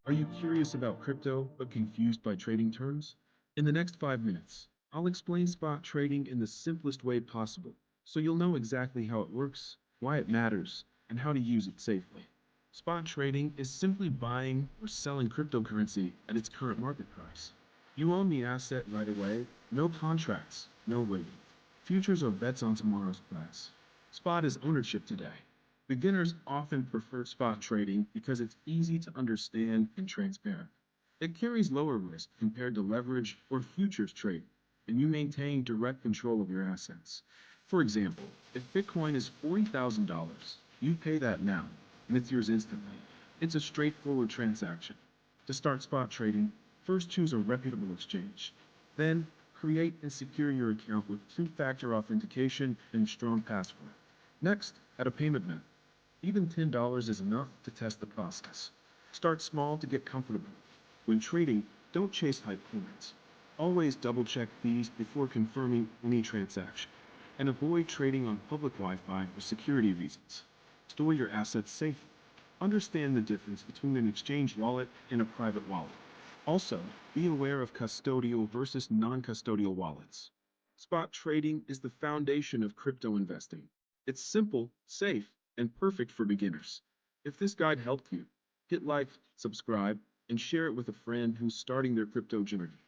Are you curious about crypto but confused by trading terms? In the next 5 minutes, I'll explain spot trading in the simplest way possible so you'll know exactly how it works, why it matters, and how to use it safely. Spot trading is simply buying or selling cryptocurrency at its current market price. You own the asset right away, no contracts, no waiting. Futures are bets on tomorrow's price. Spot is ownership today. Beginners often prefer spot trading because it's easy to understand and transparent. It carries lower risk compared to leverage or futures trading, and you maintain direct control of your assets. For example, if Bitcoin is $40,000, you pay that now, and it's yours instantly. It's a straightforward transaction. To start spot trading, first choose a reputable exchange. Then, create and secure your account with two-factor authentication and a strong password. Next, add a payment method. Even $10 is enough to test the process. Start small to get comfortable. When trading, don't chase high points. Always double check fees before confirming any transaction. And avoid trading on public Wi-Fi for security reasons. Store your assets safely. Understand the difference between an exchange wallet and a private wallet. Also, be aware of custodial versus non-custodial wallets. Spot trading is the foundation of crypto investing. It's simple, safe, and perfect for beginners. If this guide helped you, hit like, subscribe, and share it with a friend who's starting their crypto journey.